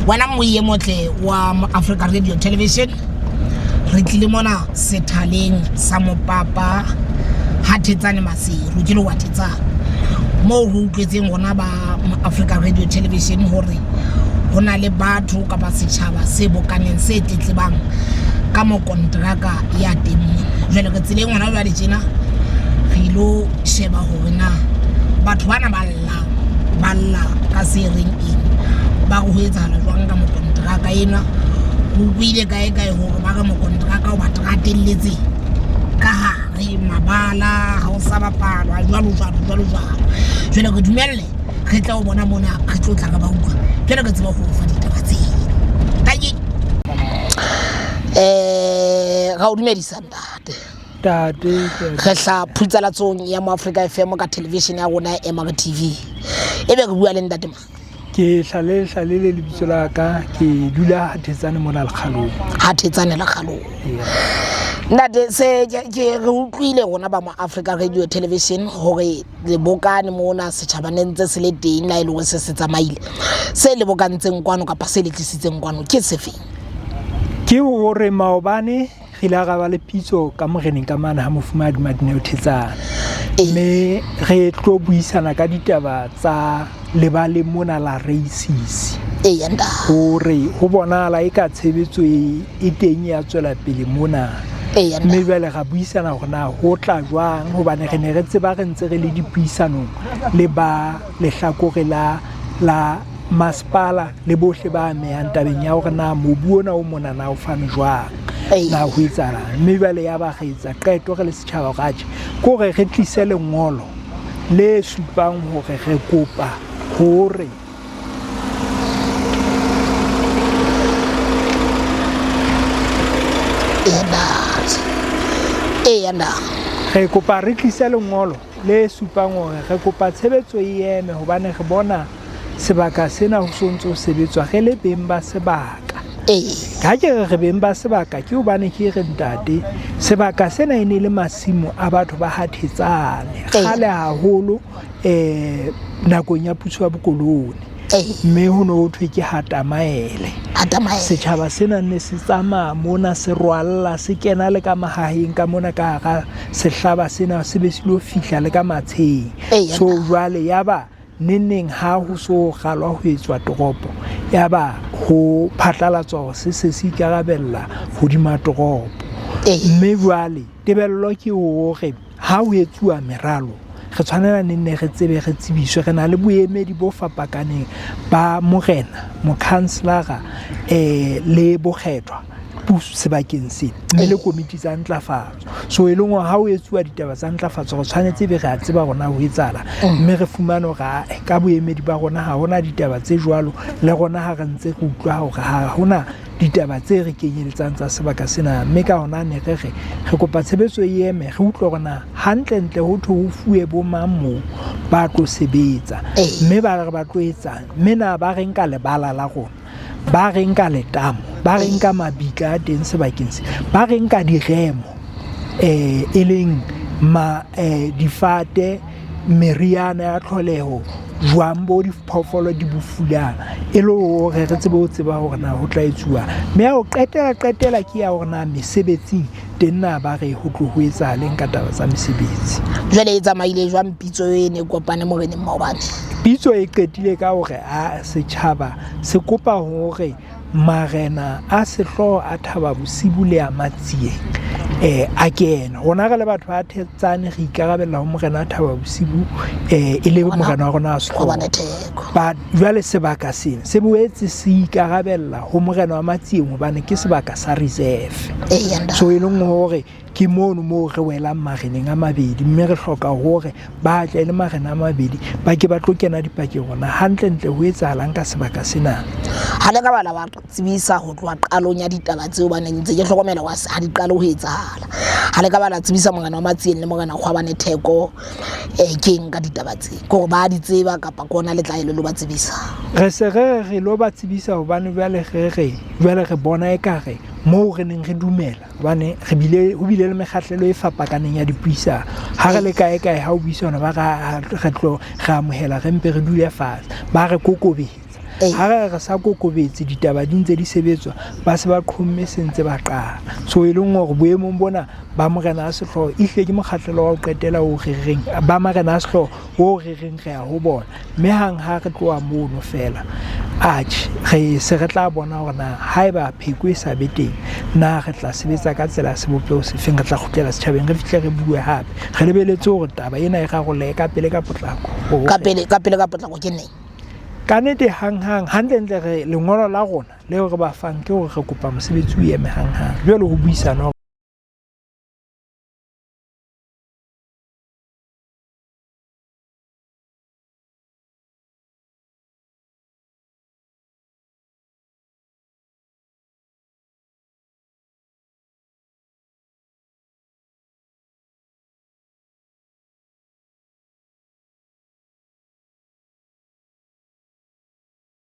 Wana moye motle wa Africa Radio Television re tlile mona sethaleng sa Mopapa Hathetsane Maseru ke lo watetsana mo ho utlwetseng rona ba Africa Radio Television hore hona le batho ka ba setjhaba se bokaneng se tletlebang ka mo kontraka ya temo jwale ke tseleng ngwana ba di tjena re lo sheba hore na batho bana balla ka sereng eng ba go etsahala jwang ka mo kontraka ena go buile kae hore ba ka mo kontraka o ba tratelletse ka hare mabala ha o sa bapalwa jwalo jwale go dumelle re tla o bona mona re tlo tla ka ba utlwa jwale ke tseba go fa ditaba tse kae ga o dumedisa tate re hla phutsalatsong ya mo Africa FM ka television ya rona MR TV ebe re bua le ntate ma ke hlalele lebitso la ka ke dula Hathetsane mona le khalong ntate se ke re utlwile rona ba mo Africa Radio Television hore le bokane mona setjhabaneng tse se le teng la ile go se tsamaile se le bokantseng kwano ka pa se le tlisitseng kwano ke sefe ke hore maobane re la ga ba le pitso ka moreneng ka mana ha mofumadi Madineo Thetsana mme re tlo buisana ka ditaba tsa lebale mona la races yanda hore ho bonala eka tshebetso e teng ya tswela pele mona mme jwale ga buisana hore na ho tla jwang hobane re ne re tseba re ntse re le dipuisanong le ba lehlakore la masepala le bohle ba amehang tabeng ya hore na mobu ona o mona na o fane jwang na ho etsala mme jwale ya ba re etsa qeto re le setjhaba ga tje ko re tlise lengolo le supang hore re kopa hore yanda re kopa re tlise lengolo le supang hore re kopa tshebetso e eme hobane re bona sebaka sena ho sontso sebetswa re le beng ba sebaka ha ke re beng ba sebaka ke hobane ke re ntate sebaka sena e ne le masimo a batho ba Hathetsane kgale haholo nakong ya puso ya bokoloni mme ho no thwe ke Hatamaele setjhaba sena ne se tsamaya mona se rwalla se kena le ka mahaheng ka mona ka ga sehlaba sena se be se lo fihla le ka matsheng so jwale yaba neng ha ho so galwa ho etswa toropo yaba ho phatlalatswa hore se ikarabella hodima toropo mme jwale tebello ke hore ha ho etsuwa meralo re tshwanela nne re tsebe re tsebiswe re na le boemedi bo fapakaneng ba morena mokhanselara le bokgethwa sebakeng sena mme le komiti tsa ntlafatso so e leng ha o etsuwa ditaba tsa ntlafatso re tshwanetse be re a tseba rona ho etsala mme re fumane hore ka boemedi ba rona ha hona ditaba tse jwalo le rona ha re ntse re utlwa hore ha hona ditaba tse re kenyeletsang tsa sebaka sena mme ka hona ne re kopa tshebetso e eme re utlwa rona hantle ho thwe ho fuwe bo mammo ba tlo sebetsa mme ba re ba tlo etsang mme na ba re nka lebala la rona ba re nka letamo ba re nka mabika a teng sebakeng se ba re nka diremo e leng difate meriana ya tlholeho jwang bo diphoofolo di bofulang e le hore re tsebe ho tseba hore na ho tla etsuwa mme ya ho qetela ke ya hore na mesebetsing teng na ba re ho tlo ho etsahaleng ka taba tsa mesebetsi jwale e tsamaile jwang pitso e ne kopane moreneng maobane pitso e qetile ka hore setjhaba se kopa hore marena a sehloho a Thaba Bosibu le a Matsieng a kena rona re le batho ba Hathetsane re ikarabella ho morena a Thaba Bosibu e le morena wa rona a sehloho ba jwale sebaka sena se boetse se ikarabella ho morena wa Matsieng hobane ke sebaka sa reserve so e leng hore ke mo re welang mareneng a mabedi mme re hloka hore ba tle le marena a mabedi ba ke ba tlo kena dipakeng rona hantle ho etsahalang ka sebaka sena ha le ka bala ba tsebisa ho tloa qalong ya ditaba tseo ba neng ntse ke hlokomela wa ha di qale ho etsahala ha le ka bala tsebisa morena wa Matsieng le morena Kgwabane Theko ke eng ka ditaba tse go ba di tseba kapa kona le tlaelo lo ba tsebisa re se re lo ba tsebisa hobane jwale re bona ekare mo re neng re dumela hobane ho bile le mekgahlelo e fapakaneng ya dipuisano ha re le kae ha o buisana ba re tlo ga amohela re mpe re dule fatshe ba re kokobetsa ha re sa kokobetse ditaba di ntse di sebetswa ba se ba qhomme sentse ba qala so e leng hore boemong bona ba morena a sehloho ihle ke mokgahlelo wa ho qetela o rereng ba morena a sehloho o rereng re ya ho bona mme hang ha re tloa mono fela re se re tla bona hore na haeba pheko e sa be teng na re tla sebetsa ka tsela sebopeho se feng re tla kgutlela setjhabeng re fihle re bue hape re lebeletse hore taba ena e rarolle ka pele ka potlako ka potlako ke neng ka nnete hanghang hantlentle re lengolo la rona leo re ba fang ke hore re kopa mosebetsi o eme hanghang jwale ho buisana